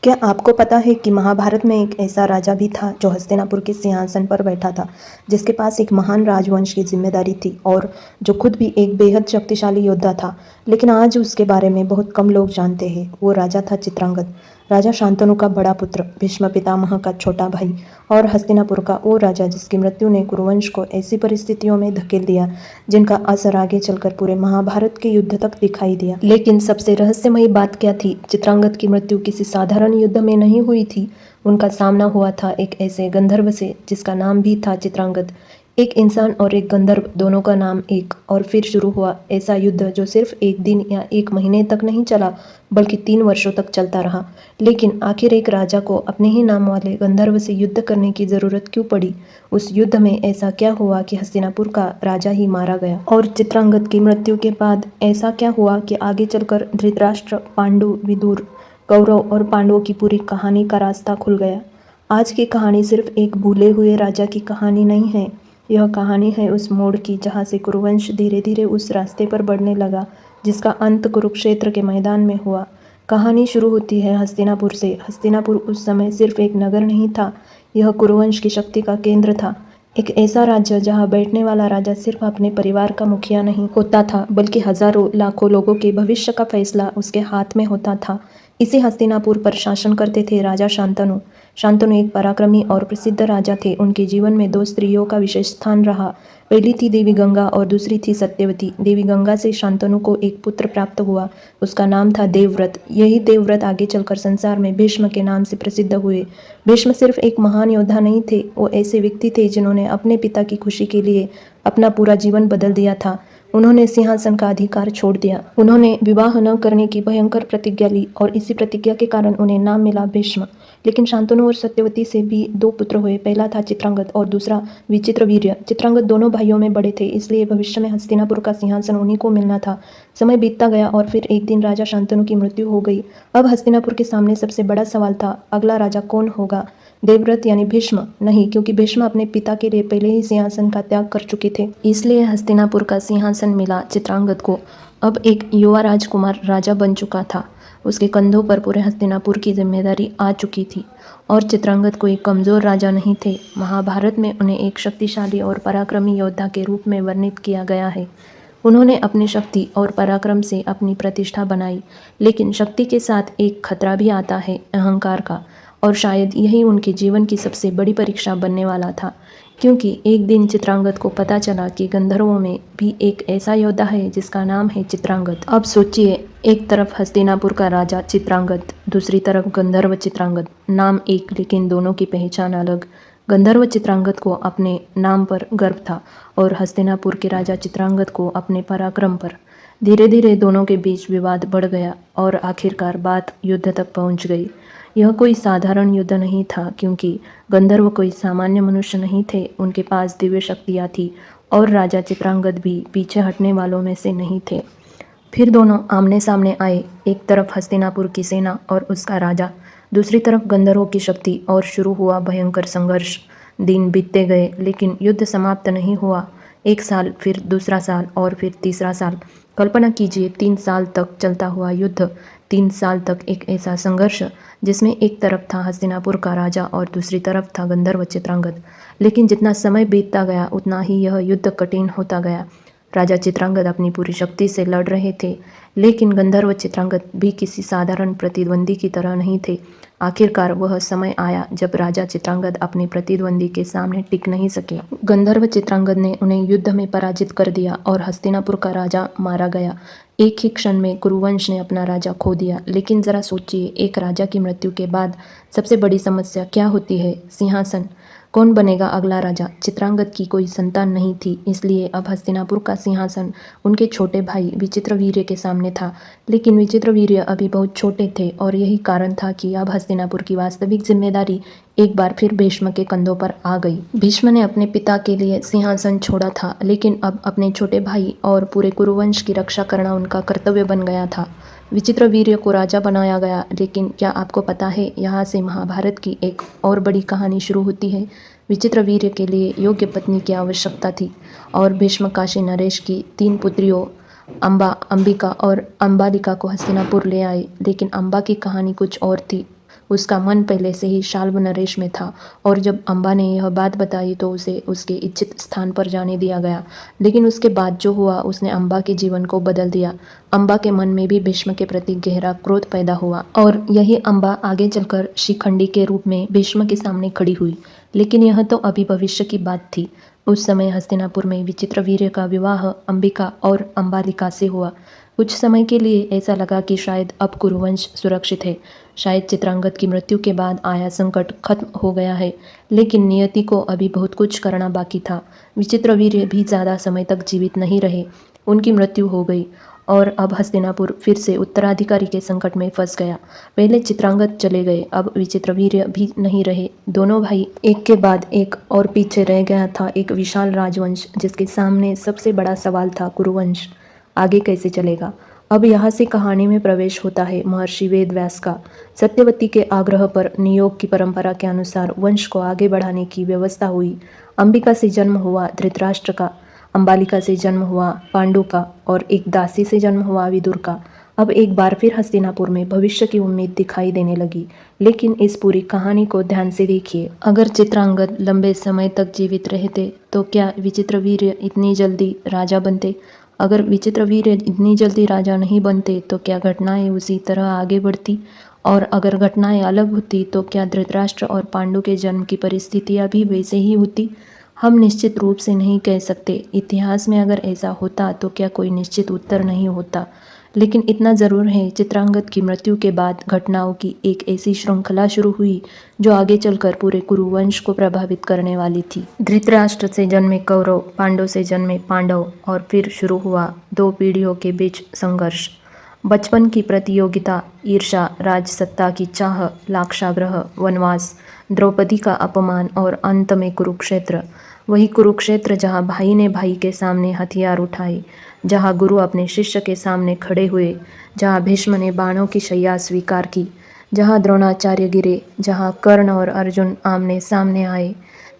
क्या आपको पता है कि महाभारत में एक ऐसा राजा भी था जो हस्तिनापुर के सिंहासन पर बैठा था, जिसके पास एक महान राजवंश की जिम्मेदारी थी और जो खुद भी एक बेहद शक्तिशाली योद्धा था। लेकिन आज उसके बारे में बहुत कम लोग जानते हैं। वो राजा था चित्रांगद, राजा शांतनु का बड़ा पुत्र, भीष्म पितामह का छोटा भाई और हस्तिनापुर का वो राजा जिसकी मृत्यु ने कुरुवंश को ऐसी परिस्थितियों में धकेल दिया जिनका असर आगे चलकर पूरे महाभारत के युद्ध तक दिखाई दिया। लेकिन सबसे रहस्यमयी बात क्या थी? चित्रांगद की मृत्यु किसी साधारण युद्ध में नहीं हुई थी। उनका सामना हुआ था एक ऐसे गंधर्व से जिसका नाम भी था चित्रांगद। एक इंसान और एक गंधर्व, दोनों का नाम एक। और फिर शुरू हुआ ऐसा युद्ध जो सिर्फ एक दिन या एक महीने तक नहीं चला, बल्कि 3 वर्षों तक चलता रहा। लेकिन आखिर एक राजा को अपने ही नाम वाले गंधर्व से युद्ध करने की जरूरत क्यों पड़ी? उस युद्ध में ऐसा क्या हुआ कि हस्तिनापुर का राजा ही मारा गया? और चित्रांगद की मृत्यु के बाद ऐसा क्या हुआ कि आगे चलकर धृतराष्ट्र, पांडु, विदुर, कौरव और पांडवों की पूरी कहानी का रास्ता खुल गया? आज की कहानी सिर्फ एक भूले हुए राजा की कहानी नहीं है। यह कहानी है उस मोड़ की जहाँ से कुरुवंश धीरे धीरे उस रास्ते पर बढ़ने लगा जिसका अंत कुरुक्षेत्र के मैदान में हुआ। कहानी शुरू होती है हस्तिनापुर से। हस्तिनापुर उस समय सिर्फ एक नगर नहीं था, यह कुरुवंश की शक्ति का केंद्र था। एक ऐसा राज्य जहाँ बैठने वाला राजा सिर्फ अपने परिवार का मुखिया नहीं होता था, बल्कि हजारों लाखों लोगों के भविष्य का फैसला उसके हाथ में होता था। इसी हस्तिनापुर पर शासन करते थे राजा शांतनु। शांतनु एक पराक्रमी और प्रसिद्ध राजा थे। उनके जीवन में 2 स्त्रियों का विशेष स्थान रहा। पहली थी देवी गंगा और दूसरी थी सत्यवती। देवी गंगा से शांतनु को एक पुत्र प्राप्त हुआ, उसका नाम था देवव्रत। यही देवव्रत आगे चलकर संसार में भीष्म के नाम से प्रसिद्ध हुए। भीष्म सिर्फ एक महान योद्धा नहीं थे, वो ऐसे व्यक्ति थे जिन्होंने अपने पिता की खुशी के लिए अपना पूरा जीवन बदल दिया था। उन्होंने सिंहासन का अधिकार छोड़ दिया। उन्होंने विवाह न करने की भयंकर प्रतिज्ञा ली और इसी प्रतिज्ञा के कारण उन्हें नाम मिला भीष्म। लेकिन शांतनु और सत्यवती से भी 2 पुत्र हुए। पहला था चित्रांगद और दूसरा विचित्रवीर्य। चित्रांगद दोनों भाइयों में बड़े थे, इसलिए भविष्य में हस्तिनापुर का सिंहासन उन्हीं को मिलना था। समय बीतता गया और फिर एक दिन राजा शांतनु की मृत्यु हो गई। अब हस्तिनापुर के सामने सबसे बड़ा सवाल था, अगला राजा कौन होगा? देवव्रत यानी भीष्म? नहीं, क्योंकि भीष्म अपने पिता के लिए पहले ही सिंहासन का त्याग कर चुके थे। इसलिए हस्तिनापुर का सिंहासन मिला चित्रांगद को। अब एक युवा राजकुमार राजा बन चुका था। उसके कंधों पर पूरे हस्तिनापुर की जिम्मेदारी आ चुकी थी। और चित्रांगद कोई कमजोर राजा नहीं थे। महाभारत में उन्हें एक शक्तिशाली और पराक्रमी योद्धा के रूप में वर्णित किया गया है। उन्होंने अपनी शक्ति और पराक्रम से अपनी प्रतिष्ठा बनाई, लेकिन शक्ति के साथ एक खतरा भी आता है, अहंकार का। और शायद यही उनके जीवन की सबसे बड़ी परीक्षा बनने वाला था, क्योंकि एक दिन चित्रांगद को पता चला कि गंधर्वों में भी एक ऐसा योद्धा है जिसका नाम है चित्रांगद। अब सोचिए, एक तरफ हस्तिनापुर का राजा चित्रांगद, दूसरी तरफ गंधर्व चित्रांगद। नाम एक, लेकिन दोनों की पहचान अलग। गंधर्व चित्रांगद को अपने नाम पर गर्व था और हस्तिनापुर के राजा चित्रांगद को अपने पराक्रम पर। धीरे धीरे दोनों के बीच विवाद बढ़ गया और आखिरकार बात युद्ध तक पहुंच गई। यह कोई साधारण युद्ध नहीं था, क्योंकि गंधर्व कोई सामान्य मनुष्य नहीं थे। उनके पास दिव्य शक्तियाँ थी और राजा चित्रांगद भी पीछे हटने वालों में से नहीं थे। फिर दोनों आमने सामने आए। एक तरफ हस्तिनापुर की सेना और उसका राजा, दूसरी तरफ गंधर्वों की शक्ति, और शुरू हुआ भयंकर संघर्ष। दिन बीतते गए, लेकिन युद्ध समाप्त नहीं हुआ। 1 साल, फिर दूसरा साल और फिर तीसरा साल। कल्पना कीजिए, 3 साल तक चलता हुआ युद्ध, 3 साल तक एक ऐसा संघर्ष जिसमें एक तरफ था हस्तिनापुर का राजा और दूसरी तरफ था गंधर्व चित्रांगद। लेकिन जितना समय बीतता गया उतना ही यह युद्ध कठिन होता गया। राजा चित्रांगद अपनी पूरी शक्ति से लड़ रहे थे, लेकिन गंधर्व चित्रांगद भी किसी साधारण प्रतिद्वंदी की तरह नहीं थे। आखिरकार वह समय आया जब राजा चित्रांगद अपने प्रतिद्वंदी के सामने टिक नहीं सके। गंधर्व चित्रांगद ने उन्हें युद्ध में पराजित कर दिया और हस्तिनापुर का राजा मारा गया। एक ही क्षण में कुरुवंश ने अपना राजा खो दिया। लेकिन जरा सोचिए, एक राजा की मृत्यु के बाद सबसे बड़ी समस्या क्या होती है? सिंहासन। कौन बनेगा अगला राजा? चित्रांगद की कोई संतान नहीं थी, इसलिए अब हस्तिनापुर का सिंहासन उनके छोटे भाई विचित्रवीर्य के सामने था। लेकिन विचित्रवीर्य अभी बहुत छोटे थे और यही कारण था कि अब हस्तिनापुर की वास्तविक जिम्मेदारी एक बार फिर भीष्म के कंधों पर आ गई। भीष्म ने अपने पिता के लिए सिंहासन छोड़ा था, लेकिन अब अपने छोटे भाई और पूरे कुरुवंश की रक्षा करना उनका कर्तव्य बन गया था। विचित्रवीर्य को राजा बनाया गया। लेकिन क्या आपको पता है, यहाँ से महाभारत की एक और बड़ी कहानी शुरू होती है। विचित्रवीर्य के लिए योग्य पत्नी की आवश्यकता थी और भीष्म काशी नरेश की 3 पुत्रियों अंबिका और अंबालिका को हस्तिनापुर ले आए। लेकिन अंबा की कहानी कुछ और थी। उसका मन पहले से ही शाल्व नरेश में था और जब अम्बा ने यह बात बताई तो उसे उसके इच्छित स्थान पर जाने दिया गया। लेकिन उसके बाद जो हुआ उसने अम्बा के जीवन को बदल दिया। अम्बा के मन में भी भीष्म के प्रति गहरा क्रोध पैदा हुआ और यही अम्बा आगे चलकर शिखंडी के रूप में भीष्म के सामने खड़ी हुई। लेकिन यह तो अभी भविष्य की बात थी। उस समय हस्तिनापुर में विचित्रवीर्य का विवाह अंबिका और अंबालिका से हुआ। कुछ समय के लिए ऐसा लगा कि शायद अब कुरुवंश सुरक्षित है, शायद चित्रांगद की मृत्यु के बाद आया संकट खत्म हो गया है। लेकिन नियति को अभी बहुत कुछ करना बाकी था। विचित्रवीर्य भी ज़्यादा समय तक जीवित नहीं रहे, उनकी मृत्यु हो गई और अब हस्तिनापुर फिर से उत्तराधिकारी के संकट में फंस गया। पहले चित्रांगद चले गए, अब विचित्रवीर्य भी नहीं रहे। दोनों भाई एक के बाद एक और पीछे रह गया था एक विशाल राजवंश, जिसके सामने सबसे बड़ा सवाल था कुरुवंश आगे कैसे चलेगा। अब यहाँ से कहानी में प्रवेश होता है महर्षि वेदव्यास का। सत्यवती के आग्रह पर नियोग की परंपरा के अनुसार वंश को आगे बढ़ाने की व्यवस्था हुई। अंबिका से जन्म हुआ धृतराष्ट्र का, अंबालिका से जन्म हुआ पांडु का और एक दासी से जन्म हुआ विदुर का। अब एक बार फिर हस्तिनापुर में भविष्य की उम्मीद दिखाई देने लगी। लेकिन इस पूरी कहानी को ध्यान से देखिए। अगर चित्रांगद लंबे समय तक जीवित रहते तो क्या विचित्रवीर्य इतनी जल्दी राजा बनते? अगर विचित्रवीर्य इतनी जल्दी राजा नहीं बनते तो क्या घटनाएं उसी तरह आगे बढ़ती? और अगर घटनाएं अलग होती तो क्या धृतराष्ट्र और पांडु के जन्म की परिस्थितियां भी वैसे ही होती? हम निश्चित रूप से नहीं कह सकते। इतिहास में अगर ऐसा होता तो क्या कोई निश्चित उत्तर नहीं होता। लेकिन इतना ज़रूर है, चित्रांगद की मृत्यु के बाद घटनाओं की एक ऐसी श्रृंखला शुरू हुई जो आगे चलकर पूरे कुरुवंश को प्रभावित करने वाली थी। धृतराष्ट्र से जन्मे कौरव, पांडव से जन्मे पांडव और फिर शुरू हुआ 2 पीढ़ियों के बीच संघर्ष। बचपन की प्रतियोगिता, ईर्ष्या, राजसत्ता की चाह, लाक्षाग्रह, वनवास, द्रौपदी का अपमान और अंत में कुरुक्षेत्र। वही कुरुक्षेत्र जहाँ भाई ने भाई के सामने हथियार उठाए, जहाँ गुरु अपने शिष्य के सामने खड़े हुए, जहाँ भीष्म ने बाणों की शैया स्वीकार की, जहाँ द्रोणाचार्य गिरे, जहाँ कर्ण और अर्जुन आमने सामने आए,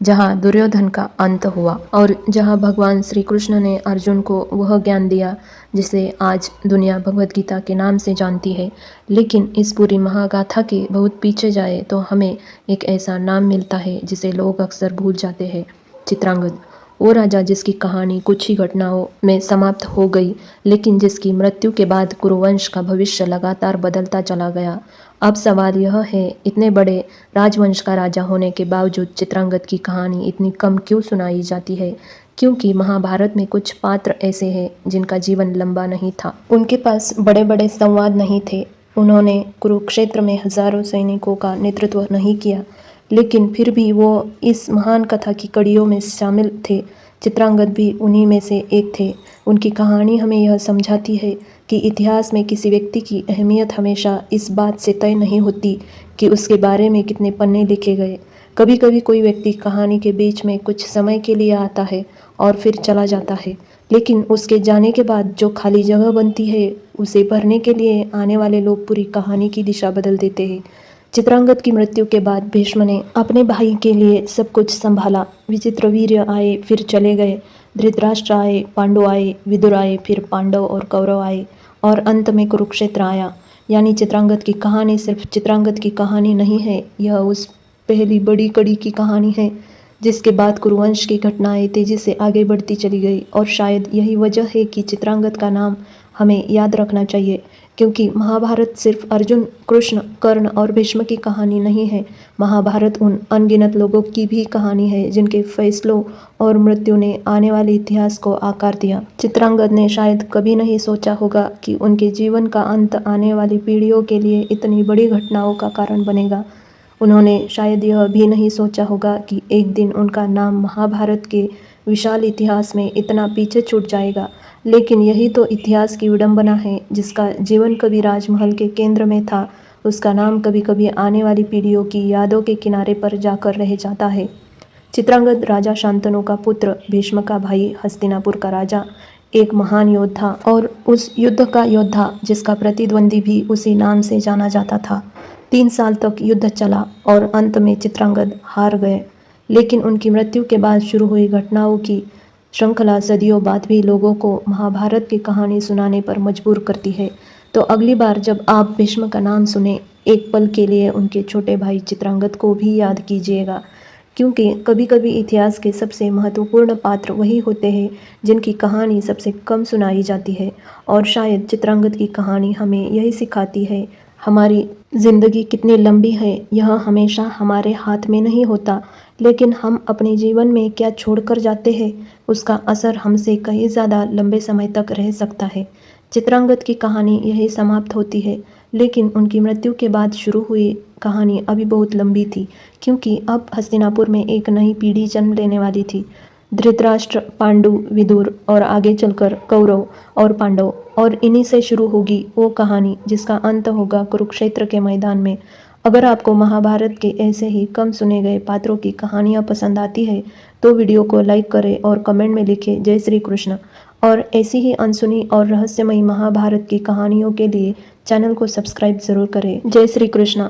जहाँ दुर्योधन का अंत हुआ और जहाँ भगवान श्री कृष्ण ने अर्जुन को वह ज्ञान दिया जिसे आज दुनिया भगवत गीता के नाम से जानती है। लेकिन इस पूरी महागाथा के बहुत पीछे जाए तो हमें एक ऐसा नाम मिलता है जिसे लोग अक्सर भूल जाते हैं, चित्रांगद। वो राजा जिसकी कहानी कुछ ही घटनाओं में समाप्त हो गई, लेकिन जिसकी मृत्यु के बाद कुरुवंश का भविष्य लगातार बदलता चला गया। अब सवाल यह है, इतने बड़े राजवंश का राजा होने के बावजूद चित्रांगद की कहानी इतनी कम क्यों सुनाई जाती है? क्योंकि महाभारत में कुछ पात्र ऐसे हैं जिनका जीवन लंबा नहीं था। उनके पास बड़े बड़े संवाद नहीं थे, उन्होंने कुरुक्षेत्र में हजारों सैनिकों का नेतृत्व नहीं किया, लेकिन फिर भी वो इस महान कथा की कड़ियों में शामिल थे। चित्रांगद भी उन्हीं में से एक थे। उनकी कहानी हमें यह समझाती है कि इतिहास में किसी व्यक्ति की अहमियत हमेशा इस बात से तय नहीं होती कि उसके बारे में कितने पन्ने लिखे गए। कभी कभी कोई व्यक्ति कहानी के बीच में कुछ समय के लिए आता है और फिर चला जाता है, लेकिन उसके जाने के बाद जो खाली जगह बनती है उसे भरने के लिए आने वाले लोग पूरी कहानी की दिशा बदल देते हैं। चित्रांगद की मृत्यु के बाद भीष्म ने अपने भाई के लिए सब कुछ संभाला। विचित्रवीर्य आए फिर चले गए, धृतराष्ट्र आए, पांडु आए, विदुर आए, फिर पांडव और कौरव आए और अंत में कुरुक्षेत्र आया। यानी चित्रांगद की कहानी सिर्फ चित्रांगद की कहानी नहीं है, यह उस पहली बड़ी कड़ी की कहानी है जिसके बाद कुरुवंश की घटनाएं तेजी से आगे बढ़ती चली गई। और शायद यही वजह है कि चित्रांगद का नाम हमें याद रखना चाहिए, क्योंकि महाभारत सिर्फ अर्जुन, कृष्ण, कर्ण और भीष्म की कहानी नहीं है। महाभारत उन अनगिनत लोगों की भी कहानी है जिनके फैसलों और मृत्यु ने आने वाले इतिहास को आकार दिया। चित्रांगद ने शायद कभी नहीं सोचा होगा कि उनके जीवन का अंत आने वाली पीढ़ियों के लिए इतनी बड़ी घटनाओं का कारण बनेगा। उन्होंने शायद यह भी नहीं सोचा होगा कि एक दिन उनका नाम महाभारत के विशाल इतिहास में इतना पीछे छूट जाएगा। लेकिन यही तो इतिहास की विडंबना है, जिसका जीवन कभी राजमहल के केंद्र में था, उसका नाम कभी कभी आने वाली पीढ़ियों की यादों के किनारे पर जाकर रह जाता है। चित्रांगद राजा शांतनु का पुत्र, भीष्म का भाई, हस्तिनापुर का राजा, एक महान योद्धा और उस युद्ध का योद्धा जिसका प्रतिद्वंदी भी उसी नाम से जाना जाता था। 3 साल तक युद्ध चला और अंत में चित्रांगद हार गए। लेकिन उनकी मृत्यु के बाद शुरू हुई घटनाओं की श्रृंखला सदियों बाद भी लोगों को महाभारत की कहानी सुनाने पर मजबूर करती है। तो अगली बार जब आप भीष्म का नाम सुने एक पल के लिए उनके छोटे भाई चित्रांगद को भी याद कीजिएगा, क्योंकि कभी कभी इतिहास के सबसे महत्वपूर्ण पात्र वही होते हैं जिनकी कहानी सबसे कम सुनाई जाती है। और शायद चित्रांगद की कहानी हमें यही सिखाती है, हमारी ज़िंदगी कितनी लंबी है यह हमेशा हमारे हाथ में नहीं होता, लेकिन हम अपने जीवन में क्या छोड़कर जाते हैं उसका असर हमसे कहीं ज़्यादा लंबे समय तक रह सकता है। चित्रांगद की कहानी यही समाप्त होती है, लेकिन उनकी मृत्यु के बाद शुरू हुई कहानी अभी बहुत लंबी थी, क्योंकि अब हस्तिनापुर में एक नई पीढ़ी जन्म लेने वाली थी। धृतराष्ट्र, पांडु, विदुर और आगे चलकर कौरव और पांडव, और इन्हीं से शुरू होगी वो कहानी जिसका अंत होगा कुरुक्षेत्र के मैदान में। अगर आपको महाभारत के ऐसे ही कम सुने गए पात्रों की कहानियाँ पसंद आती है तो वीडियो को लाइक करें और कमेंट में लिखें जय श्री कृष्ण। और ऐसी ही अनसुनी और रहस्यमयी महाभारत की कहानियों के लिए चैनल को सब्सक्राइब ज़रूर करें। जय श्री कृष्ण।